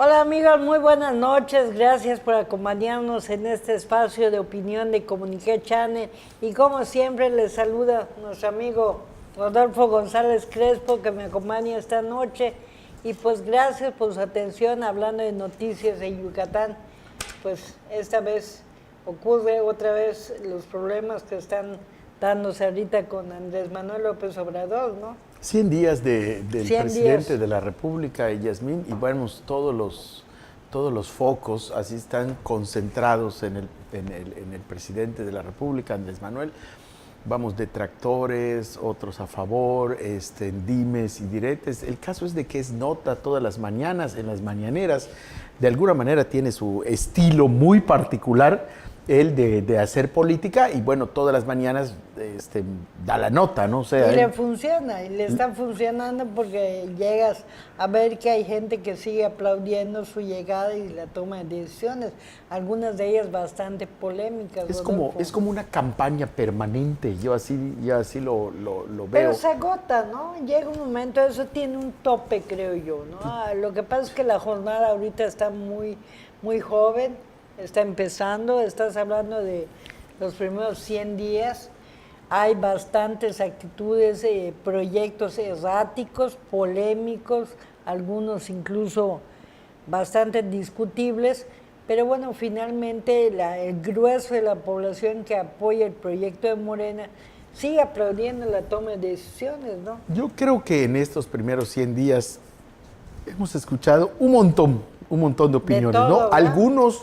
Hola amigos, muy buenas noches, gracias por acompañarnos en este espacio de opinión de Comuniqué Channel y como siempre les saluda nuestro amigo Rodolfo González Crespo que me acompaña esta noche y pues gracias por su atención hablando de noticias en Yucatán. Pues esta vez ocurre otra vez los problemas que están dándose ahorita con Andrés Manuel López Obrador, ¿no? 100 días del 100 presidente días. de la República, Yasmín, y bueno, todos los focos así están concentrados en el presidente de la República, Andrés Manuel. Vamos, detractores, otros a favor, dimes y diretes. El caso es de que es nota todas las mañanas, en las mañaneras. De alguna manera tiene su estilo muy particular, él de hacer política, y bueno, todas las mañanas da la nota, ¿no? O sea, y le funciona, y le está funcionando porque llegas a ver que hay gente que sigue aplaudiendo su llegada y la toma de decisiones, algunas de ellas bastante polémicas. es como una campaña permanente, yo así lo veo. Pero se agota, ¿no? Llega un momento, eso tiene un tope, creo yo, ¿no? Lo que pasa es que la jornada ahorita está muy, muy joven, está empezando, estás hablando de los primeros 100 días, hay bastantes actitudes, proyectos erráticos, polémicos, algunos incluso bastante discutibles, pero bueno, finalmente el grueso de la población que apoya el proyecto de Morena sigue aplaudiendo la toma de decisiones, ¿no? Yo creo que en estos primeros 100 días hemos escuchado un montón de opiniones, todo, ¿no? ¿verdad? Algunos,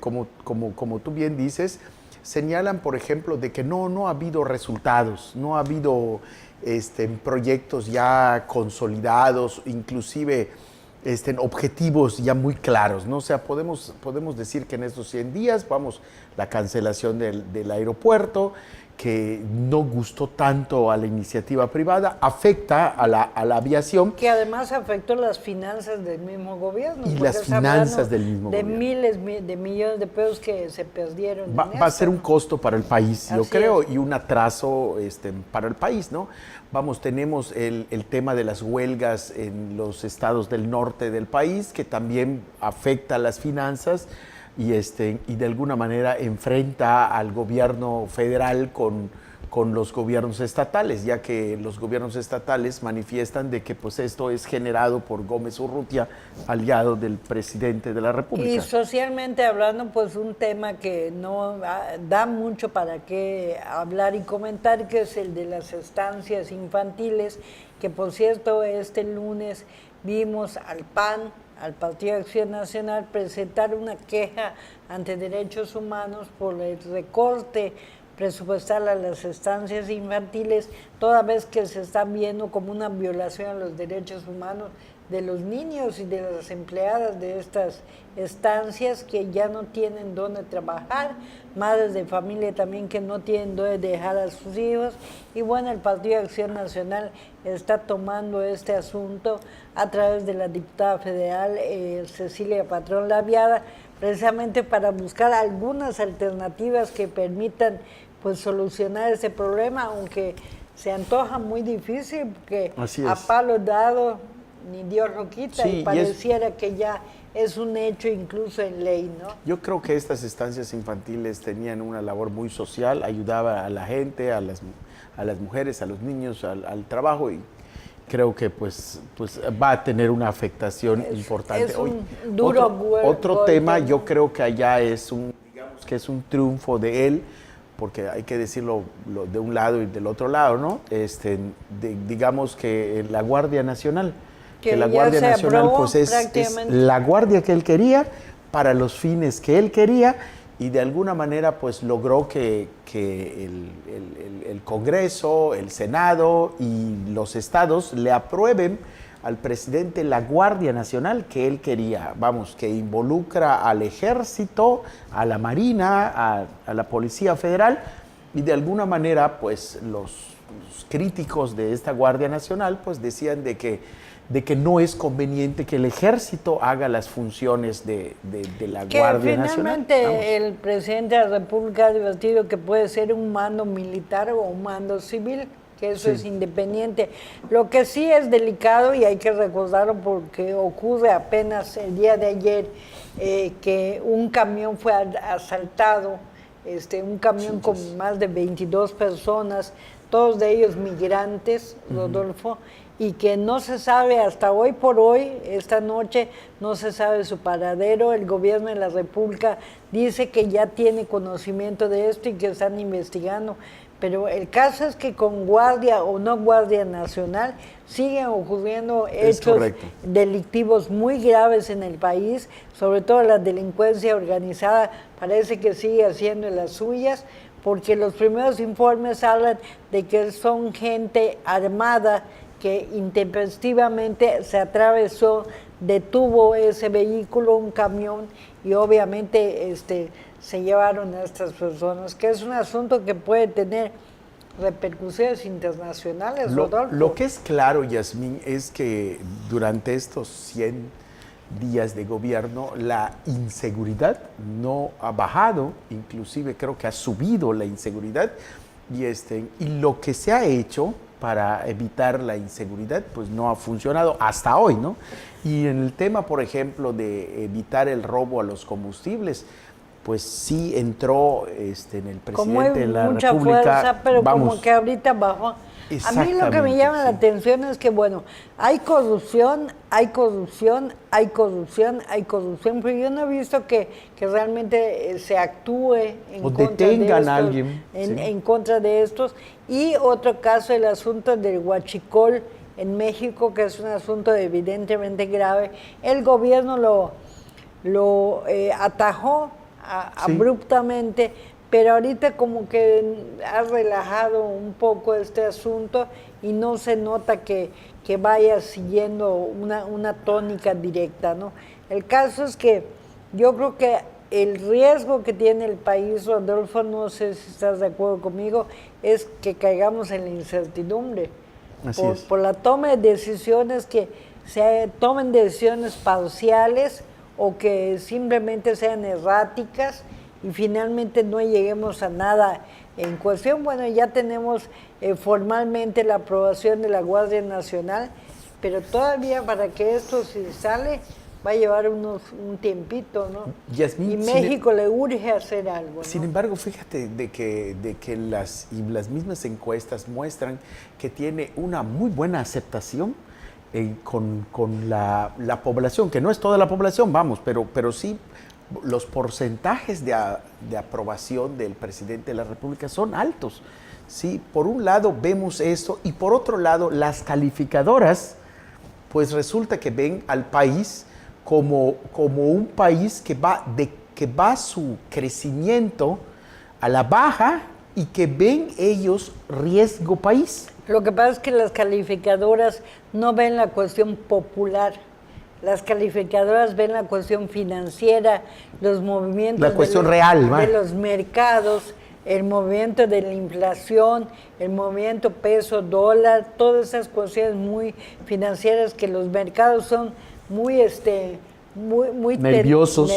como tú bien dices, señalan, por ejemplo, de que no ha habido resultados, no ha habido proyectos ya consolidados, inclusive objetivos ya muy claros, ¿no? O sea, podemos decir que en estos 100 días, la cancelación del aeropuerto, que no gustó tanto a la iniciativa privada, afecta a la aviación. Que además afectó las finanzas del mismo gobierno. Y las finanzas del mismo de gobierno. Miles de millones de pesos que se perdieron. Va a ser un costo para el país, yo Así creo, es. y un atraso para el país, ¿no? Tenemos el tema de las huelgas en los estados del norte del país, que también afecta a las finanzas y de alguna manera enfrenta al gobierno federal con los gobiernos estatales, ya que los gobiernos estatales manifiestan de que pues esto es generado por Gómez Urrutia, aliado del presidente de la República. Y socialmente hablando, pues un tema que no da mucho para qué hablar y comentar, que es el de las estancias infantiles, que por cierto este lunes vimos al PAN, al Partido de Acción Nacional, presentar una queja ante Derechos Humanos por el recorte presupuestal a las estancias infantiles, toda vez que se está viendo como una violación a los derechos humanos de los niños y de las empleadas de estas estancias que ya no tienen dónde trabajar, madres de familia también que no tienen dónde dejar a sus hijos. Y bueno, el Partido de Acción Nacional está tomando este asunto a través de la diputada federal Cecilia Patrón Laviada, precisamente para buscar algunas alternativas que permitan pues solucionar ese problema, aunque se antoja muy difícil porque a palo dado ni Dios lo quita, sí, y pareciera que ya es un hecho incluso en ley, ¿no? Yo creo que estas estancias infantiles tenían una labor muy social, ayudaba a la gente, a las mujeres, a los niños, al trabajo, y creo que pues va a tener una afectación importante. Es un duro otro tema, yo creo que allá digamos que es un triunfo de él, porque hay que decirlo de un lado y del otro lado, ¿no? Digamos que la Guardia Nacional, que la Guardia Nacional pues es la guardia que él quería, para los fines que él quería, y de alguna manera pues logró que el Congreso, el Senado y los estados le aprueben al presidente la Guardia Nacional que él quería, que involucra al Ejército, a la Marina, a la Policía Federal, y de alguna manera pues los críticos de esta Guardia Nacional pues decían de que no es conveniente que el Ejército haga las funciones de la Guardia Nacional. Finalmente el presidente de la República ha advertido que puede ser un mando militar o un mando civil. que eso Sí. es independiente. Lo que sí es delicado, y hay que recordarlo porque ocurre apenas el día de ayer, que un camión fue asaltado, un camión con más de 22 personas, todos de ellos migrantes, Rodolfo, y que no se sabe hasta hoy por hoy, esta noche, no se sabe su paradero. El gobierno de la República dice que ya tiene conocimiento de esto y que están investigando, pero el caso es que con Guardia o no Guardia Nacional siguen ocurriendo hechos delictivos muy graves en el país, sobre todo la delincuencia organizada parece que sigue haciendo las suyas, porque los primeros informes hablan de que son gente armada que intempestivamente se atravesó, detuvo ese vehículo, un camión, y obviamente se llevaron a estas personas, que es un asunto que puede tener repercusiones internacionales, Rodolfo. Lo que es claro, Yasmín, es que durante estos 100 días de gobierno la inseguridad no ha bajado, inclusive creo que ha subido la inseguridad, y lo que se ha hecho para evitar la inseguridad pues no ha funcionado hasta hoy, ¿no? Y en el tema, por ejemplo, de evitar el robo a los combustibles, pues sí entró en el presidente de la mucha República. Fuerza, pero como que ahorita bajó. A mí lo que me llama la atención es que, bueno, hay corrupción, pero yo no he visto que realmente se actúe en o contra detengan de a estos, alguien. en contra de estos. Y otro caso, el asunto del huachicol en México, que es un asunto evidentemente grave. El gobierno lo atajó abruptamente, pero ahorita como que ha relajado un poco este asunto y no se nota que vaya siguiendo una tónica directa, ¿no? El caso es que yo creo que el riesgo que tiene el país, Rodolfo, no sé si estás de acuerdo conmigo, es que caigamos en la incertidumbre por la toma de decisiones, que se tomen decisiones parciales o que simplemente sean erráticas y finalmente no lleguemos a nada en cuestión. Bueno, ya tenemos formalmente la aprobación de la Guardia Nacional, pero todavía para que esto se sale va a llevar un tiempito, ¿no? Yasmín, y México le urge hacer algo, ¿no? Sin embargo, fíjate de que las mismas encuestas muestran que tiene una muy buena aceptación con la población, que no es toda la población, vamos, pero sí los porcentajes de aprobación del presidente de la República son altos. Sí, por un lado vemos eso, y por otro lado las calificadoras pues resulta que ven al país como un país que va su crecimiento a la baja y que ven ellos riesgo país. Lo que pasa es que las calificadoras no ven la cuestión popular. Las calificadoras ven la cuestión financiera, los movimientos la cuestión real, de los mercados, el movimiento de la inflación, el movimiento peso-dólar, todas esas cuestiones muy financieras que los mercados son muy nerviosos.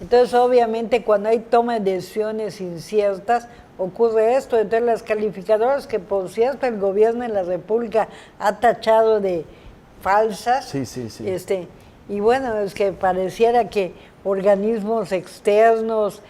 Entonces, obviamente, cuando hay toma de decisiones inciertas, ocurre esto. Entonces, las calificadoras, que por cierto el gobierno de la República ha tachado de falsas, sí. Y bueno, es que pareciera que organismos externos,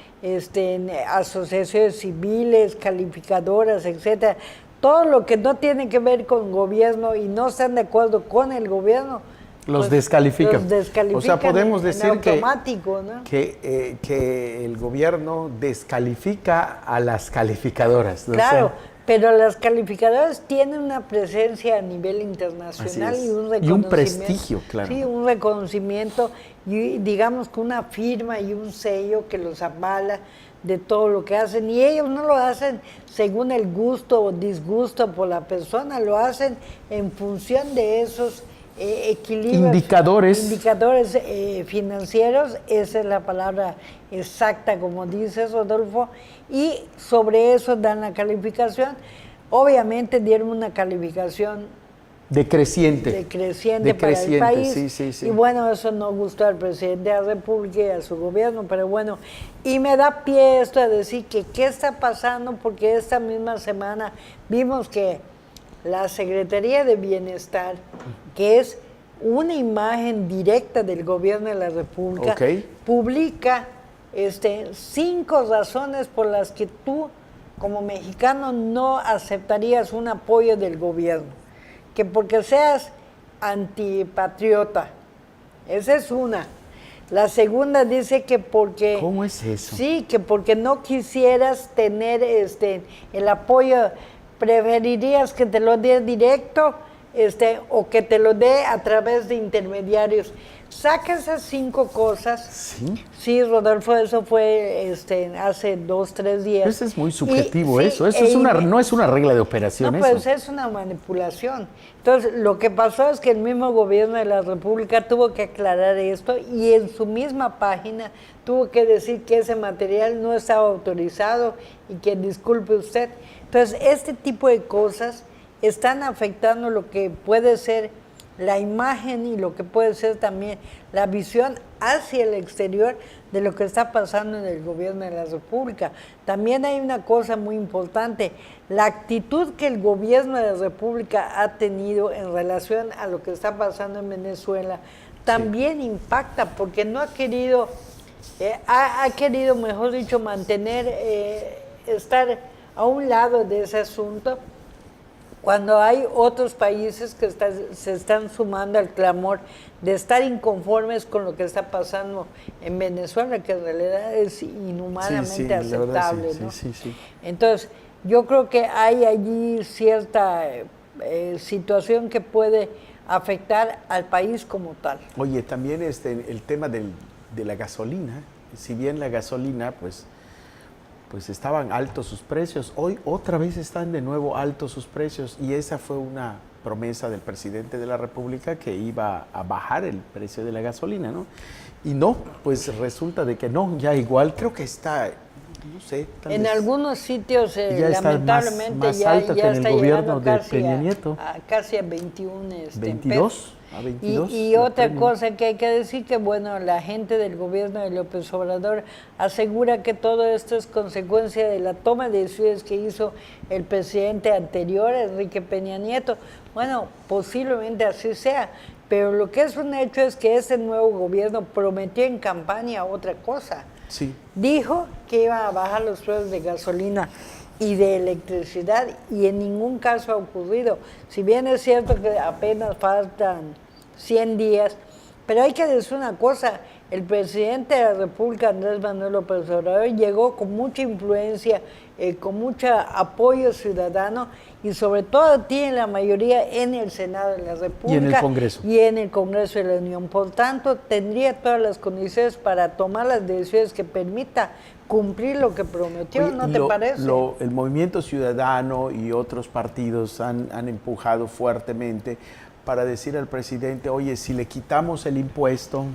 asociaciones civiles, calificadoras, etcétera, todo lo que no tiene que ver con gobierno y no están de acuerdo con el gobierno, los pues, descalifican. O sea, podemos decir ¿no? que el gobierno descalifica a las calificadoras, ¿no? Claro, o sea, pero las calificadoras tienen una presencia a nivel internacional y un reconocimiento. Y un prestigio, claro. Sí, un reconocimiento y digamos que una firma y un sello que los avala de todo lo que hacen. Y ellos no lo hacen según el gusto o disgusto por la persona, lo hacen en función de esos equilibrios. Indicadores financieros, esa es la palabra exacta, como dices, Rodolfo, y sobre eso dan la calificación. Obviamente dieron una calificación Decreciente. Para el país. Sí, sí, sí. Y bueno, eso no gustó al presidente de la República y a su gobierno, pero bueno, y me da pie esto a decir que qué está pasando, porque esta misma semana vimos que la Secretaría de Bienestar, que es una imagen directa del gobierno de la República, publica 5 razones por las que tú, como mexicano, no aceptarías un apoyo del gobierno. Que porque seas antipatriota, esa es una. La segunda dice que porque... ¿Cómo es eso? Sí, que porque no quisieras tener el apoyo, preferirías que te lo dé directo o que te lo dé a través de intermediarios. Saca esas 5 cosas. Sí. Sí, Rodolfo, eso fue hace 2, 3 días. Eso es muy subjetivo, eso sí, es no es una regla de operación. No, pues es una manipulación. Entonces, lo que pasó es que el mismo gobierno de la República tuvo que aclarar esto y en su misma página tuvo que decir que ese material no estaba autorizado y que disculpe usted. Entonces, este tipo de cosas están afectando lo que puede ser la imagen y lo que puede ser también la visión hacia el exterior de lo que está pasando en el gobierno de la República. También hay una cosa muy importante, la actitud que el gobierno de la República ha tenido en relación a lo que está pasando en Venezuela también impacta, porque no ha querido, ha querido, mejor dicho, mantener, estar a un lado de ese asunto, cuando hay otros países que se están sumando al clamor de estar inconformes con lo que está pasando en Venezuela, que en realidad es inhumanamente aceptable, ¿no? Sí. Entonces, yo creo que hay allí cierta situación que puede afectar al país como tal. Oye, también el tema de la gasolina, si bien la gasolina, pues estaban altos sus precios. Hoy otra vez están de nuevo altos sus precios y esa fue una promesa del presidente de la República que iba a bajar el precio de la gasolina, ¿no? Y no, pues resulta de que no, ya igual creo que está, no sé. En algunos sitios, lamentablemente, más alta que en el gobierno de Peña Nieto. Casi a 21 22. A 22, y otra cosa que hay que decir, que bueno, la gente del gobierno de López Obrador asegura que todo esto es consecuencia de la toma de decisiones que hizo el presidente anterior, Enrique Peña Nieto. Bueno, posiblemente así sea, pero lo que es un hecho es que ese nuevo gobierno prometió en campaña otra cosa. Sí. Dijo que iba a bajar los precios de gasolina y de electricidad, y en ningún caso ha ocurrido. Si bien es cierto que apenas faltan 100 días, pero hay que decir una cosa, el presidente de la República, Andrés Manuel López Obrador, llegó con mucha influencia, con mucho apoyo ciudadano, y sobre todo tiene la mayoría en el Senado de la República. Y en el Congreso. Y en el Congreso de la Unión. Por tanto, tendría todas las condiciones para tomar las decisiones que permita cumplir lo que prometió. Oye, ¿no te parece? El Movimiento Ciudadano y otros partidos han empujado fuertemente para decir al presidente, oye, si le quitamos el impuesto,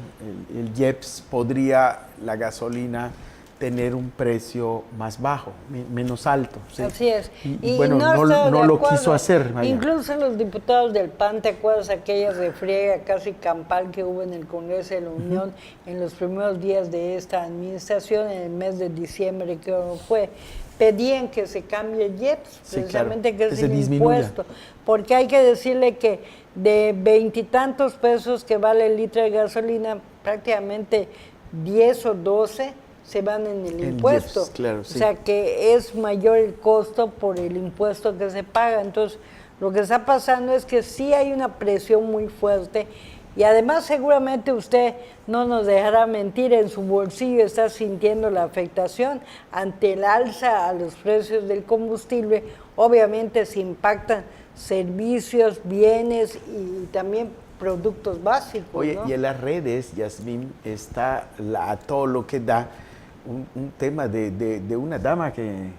el IEPS, podría la gasolina tener un precio más bajo, menos alto. ¿Sí? Así es. Y bueno, no lo quiso hacer. Vaya. Incluso los diputados del PAN, ¿te acuerdas aquella refriega casi campal que hubo en el Congreso de la Unión en los primeros días de esta administración, en el mes de diciembre que fue? Pedían que se cambie el IEPS, precisamente, sí, claro, que es el impuesto, porque hay que decirle que de 20 y tantos pesos que vale el litro de gasolina, prácticamente 10 o 12 se van en el impuesto. IEPS, claro, sí. O sea que es mayor el costo por el impuesto que se paga. Entonces, lo que está pasando es que sí hay una presión muy fuerte, y además seguramente usted no nos dejará mentir, en su bolsillo está sintiendo la afectación ante el alza a los precios del combustible. Obviamente se impactan servicios, bienes y también productos básicos. Oye, ¿no? Y en las redes, Yasmín, está a todo lo que da un tema de una dama que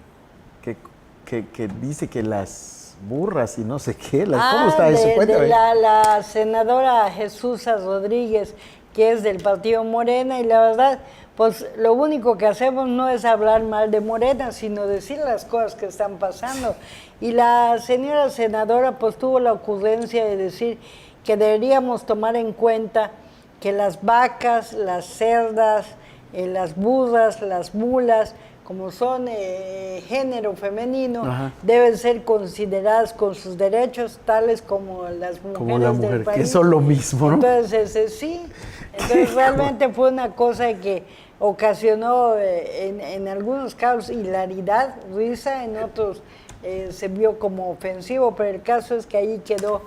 dice que las burras y no sé qué. ¿Cómo está eso? Cuéntame. La senadora Jesús Rodríguez, que es del partido Morena, y la verdad, pues lo único que hacemos no es hablar mal de Morena, sino decir las cosas que están pasando. Y la señora senadora pues tuvo la ocurrencia de decir que deberíamos tomar en cuenta que las vacas, las cerdas, las burras, las mulas, como son género femenino, Ajá. deben ser consideradas con sus derechos, tales como las mujeres Como la mujer, del país. que son lo mismo, ¿no? Entonces, sí, entonces realmente fue una cosa que ocasionó en algunos casos hilaridad, risa, en otros se vio como ofensivo, pero el caso es que ahí quedó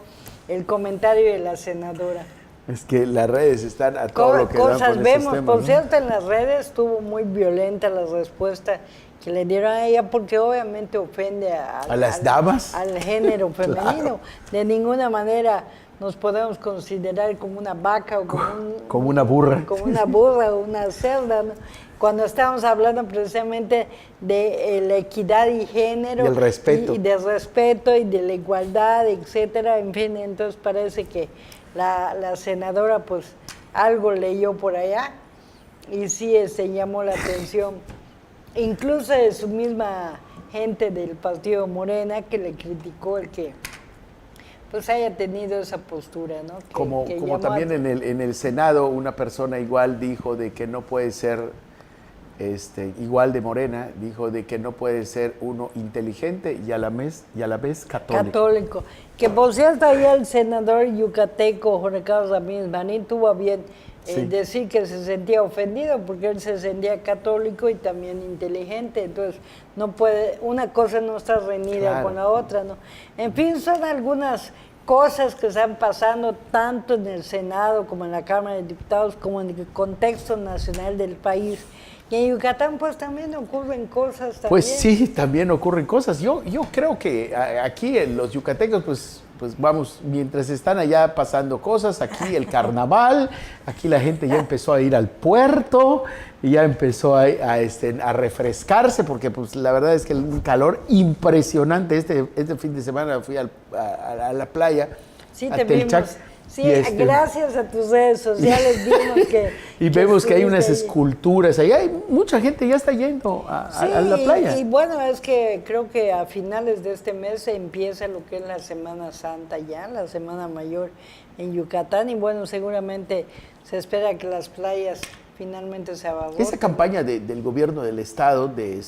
el comentario de la senadora. Es que las redes están a todo lo que dan Cosas con vemos, esos temas, por ¿no? cierto, en las redes estuvo muy violenta la respuesta que le dieron a ella, porque obviamente ofende ¿A las damas? al género femenino. Claro. De ninguna manera nos podemos considerar como una vaca o como una burra. Como una burra o una cerda, ¿no? Cuando estamos hablando precisamente de la equidad y género. Del respeto. Y del respeto y de la igualdad, etcétera. En fin, entonces parece que la senadora pues algo leyó por allá y sí llamó la atención. Incluso de su misma gente del partido Morena, que le criticó el que pues haya tenido esa postura, ¿no? Como también en el Senado una persona igual dijo de que no puede ser, igual de Morena, dijo de que no puede ser uno inteligente y a la vez católico. Católico. Que por cierto, ahí el senador yucateco Jorge Carlos Ramírez Marín tuvo a bien decir que se sentía ofendido porque él se sentía católico y también inteligente, entonces no puede, una cosa no está reñida con la otra, ¿no? En fin, son algunas cosas que están pasando tanto en el Senado como en la Cámara de Diputados como en el contexto nacional del país. Y en Yucatán pues también ocurren cosas también. Pues sí, también ocurren cosas. Yo creo que aquí los yucatecos pues vamos, mientras están allá pasando cosas, aquí el carnaval, aquí la gente ya empezó a ir al puerto y ya empezó a refrescarse porque pues la verdad es que un calor impresionante. Este fin de semana fui a la playa, sí, a te Telchac. vimos. Sí, gracias a tus redes sociales vimos que... Y vemos que hay unas esculturas, ahí hay mucha gente ya está yendo a la playa. Y bueno, es que creo que a finales de este mes se empieza lo que es la Semana Santa ya, la Semana Mayor en Yucatán, y bueno, seguramente se espera que las playas finalmente se abarroten. Esa campaña del gobierno del estado, de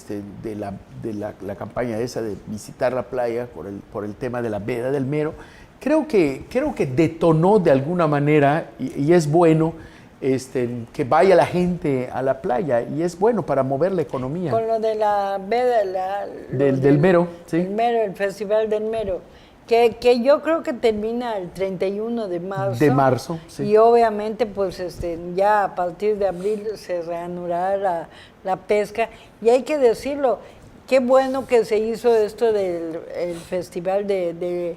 la campaña esa de visitar la playa por el tema de la veda del Mero, creo que detonó de alguna manera, y es bueno que vaya la gente a la playa, y es bueno para mover la economía. Con lo de la veda, del Mero, sí. El Mero, el Festival del Mero, que yo creo que termina el 31 de marzo. De marzo, sí. Y obviamente pues ya a partir de abril se reanudará la pesca, y hay que decirlo, qué bueno que se hizo esto del el Festival de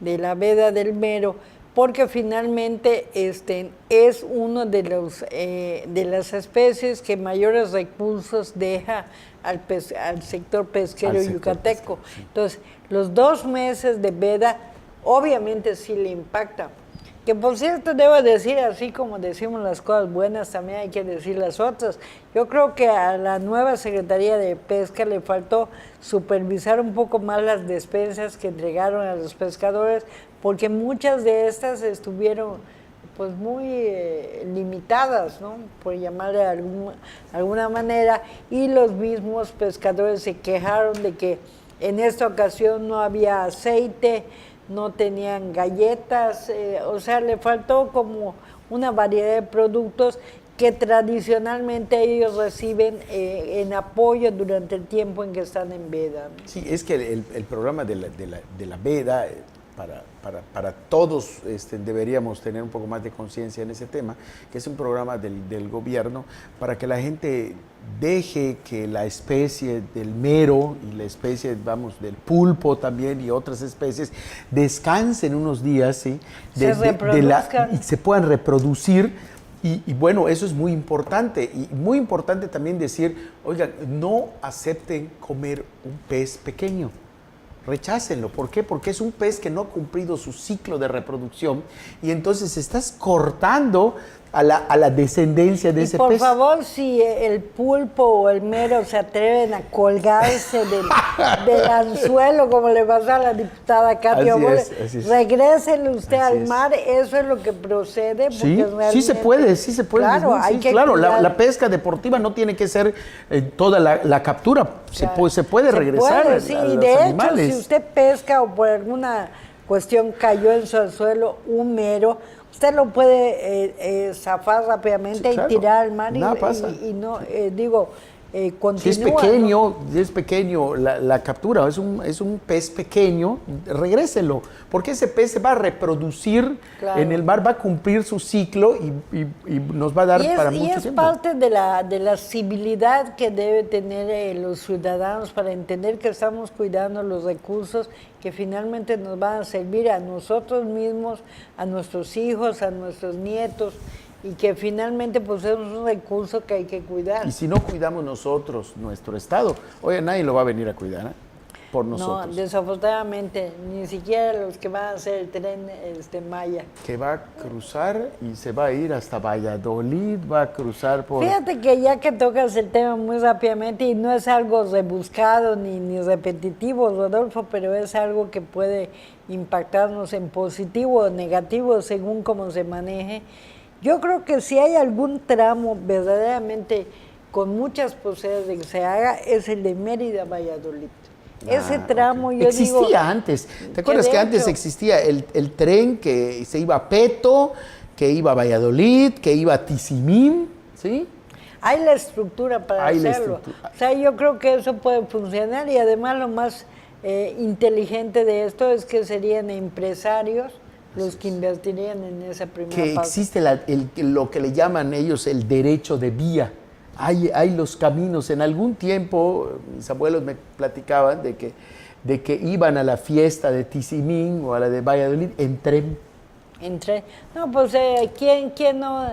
la veda del Mero, porque finalmente es uno de las especies que mayores recursos deja al sector pesquero yucateco. Sí. Entonces, los 2 meses de veda obviamente sí le impacta. Que por cierto, debo decir, así como decimos las cosas buenas, también hay que decir las otras. Yo creo que a la nueva Secretaría de Pesca le faltó supervisar un poco más las despensas que entregaron a los pescadores, porque muchas de estas estuvieron pues muy limitadas, ¿no? Por llamarle de alguna manera, y los mismos pescadores se quejaron de que en esta ocasión no había aceite, no tenían galletas, o sea, le faltó como una variedad de productos que tradicionalmente ellos reciben en apoyo durante el tiempo en que están en veda. Sí, es que el programa de la veda, para todos deberíamos tener un poco más de conciencia en ese tema, que es un programa del gobierno para que la gente deje que la especie del mero y la especie, del pulpo también y otras especies descansen unos días, ¿sí? Y se puedan reproducir. Y bueno, eso es muy importante. Y muy importante también decir, oigan, no acepten comer un pez pequeño. rechácenlo. ¿Por qué? Porque es un pez que no ha cumplido su ciclo de reproducción y entonces estás cortando a la descendencia de ese por pez. Por favor, si el pulpo o el mero se atreven a colgarse del anzuelo, como le pasó a la diputada Katia Bolle, regrésele usted al mar, eso es lo que procede. Porque sí, sí se puede. Claro, hay que claro, la pesca deportiva no tiene que ser toda la captura, claro, se puede regresar a los y de animales. hecho, si usted pesca o por alguna cuestión cayó en su anzuelo un mero, usted lo puede zafar rápidamente, sí, claro, y tirar al mar y no, continúa. Si es pequeño la captura, es un pez pequeño, regréselo, porque ese pez se va a reproducir, claro, en el mar, va a cumplir su ciclo y nos va a dar para mucho tiempo. Y es parte de la civilidad que debe tener los ciudadanos para entender que estamos cuidando los recursos que finalmente nos van a servir a nosotros mismos, a nuestros hijos, a nuestros nietos, y que finalmente pues es un recurso que hay que cuidar. Y si no cuidamos nosotros nuestro estado, oye, nadie lo va a venir a cuidar, ¿eh? Por nosotros. No, desafortunadamente, ni siquiera los que van a hacer el tren Maya. Que va a cruzar y se va a ir hasta Valladolid, va a cruzar por... Fíjate que ya que tocas el tema muy rápidamente, y no es algo rebuscado ni repetitivo, Rodolfo, pero es algo que puede impactarnos en positivo o negativo según cómo se maneje. Yo creo que si hay algún tramo verdaderamente con muchas posibilidades de que se haga, es el de Mérida a Valladolid. Ese tramo, okay, existía antes. ¿Te acuerdas que antes existía el tren que se iba a Peto, que iba a Valladolid, que iba a Tizimín? ¿Sí? Hay la estructura para hacerlo. O sea, yo creo que eso puede funcionar y además lo más inteligente de esto es que serían empresarios los que invertirían en esa primera parte. Que existe lo que le llaman ellos el derecho de vía. Hay los caminos. En algún tiempo, mis abuelos me platicaban de que iban a la fiesta de Tizimín o a la de Valladolid en tren. No, pues, ¿quién no?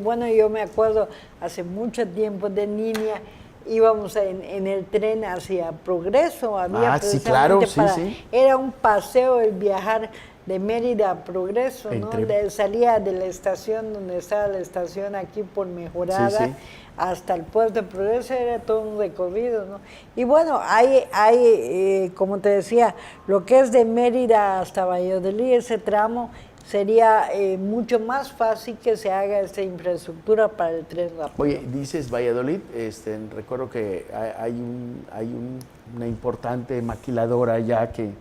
Bueno, yo me acuerdo hace mucho tiempo de niña, íbamos en el tren hacia Progreso. Había sí, claro, sí. Era un paseo el viajar de Mérida a Progreso, ¿no? Salía de la estación donde estaba la estación aquí por Mejorada, hasta el puerto de Progreso, era todo un recorrido, ¿no? Y bueno, hay como te decía, lo que es de Mérida hasta Valladolid, ese tramo, sería mucho más fácil que se haga esta infraestructura para el tren rápido. Oye, dices Valladolid, recuerdo que hay una importante maquiladora ya que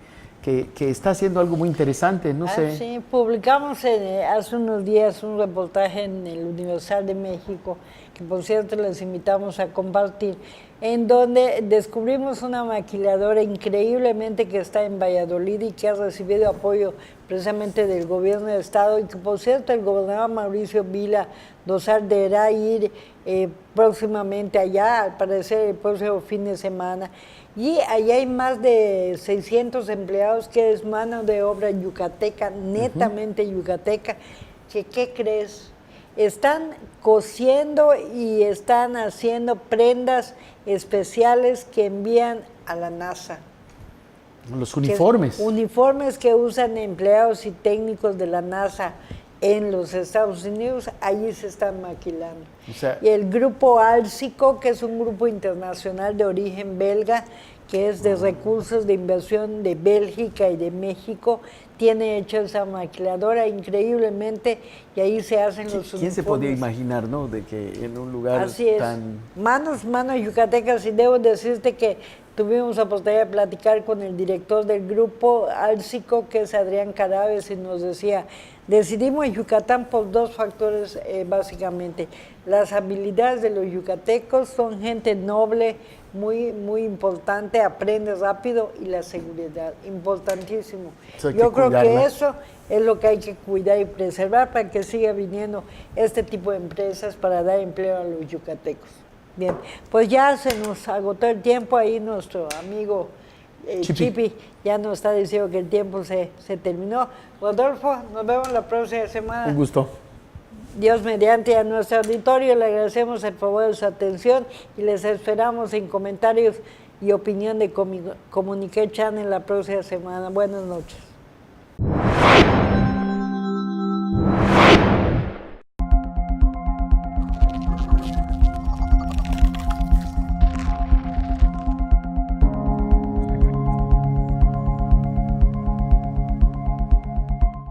está haciendo algo muy interesante, no sé. Sí, publicamos hace unos días un reportaje en el Universal de México, que por cierto les invitamos a compartir, en donde descubrimos una maquiladora increíblemente que está en Valladolid y que ha recibido apoyo precisamente del gobierno del estado, y que por cierto el gobernador Mauricio Vila Dosal deberá ir próximamente allá, al parecer el próximo fin de semana. Y allá hay más de 600 empleados que es mano de obra yucateca, netamente yucateca. ¿Qué crees? Están cosiendo y están haciendo prendas especiales que envían a la NASA. Los uniformes. Uniformes que usan empleados y técnicos de la NASA en los Estados Unidos, allí se están maquilando. O sea, y el grupo Álcico, que es un grupo internacional de origen belga, que es de recursos de inversión de Bélgica y de México, tiene hecho esa maquiladora increíblemente, y ahí se hacen los uniformes. ¿Quién se podía imaginar, no? De que en un lugar tan... Manos yucatecas, y debo decirte que tuvimos la oportunidad de platicar con el director del grupo Álcico, que es Adrián Caraves, y nos decía, decidimos Yucatán por dos factores básicamente. Las habilidades de los yucatecos, son gente noble, muy importante, aprende rápido, y la seguridad, importantísimo. Yo creo que eso es lo que hay que cuidar y preservar para que siga viniendo este tipo de empresas para dar empleo a los yucatecos. Bien, pues ya se nos agotó el tiempo, ahí nuestro amigo Chipi ya nos está diciendo que el tiempo se terminó. Rodolfo, nos vemos la próxima semana. Un gusto. Dios mediante, a nuestro auditorio le agradecemos el favor de su atención y les esperamos en comentarios y opinión de Comuniqué Channel la próxima semana. Buenas noches.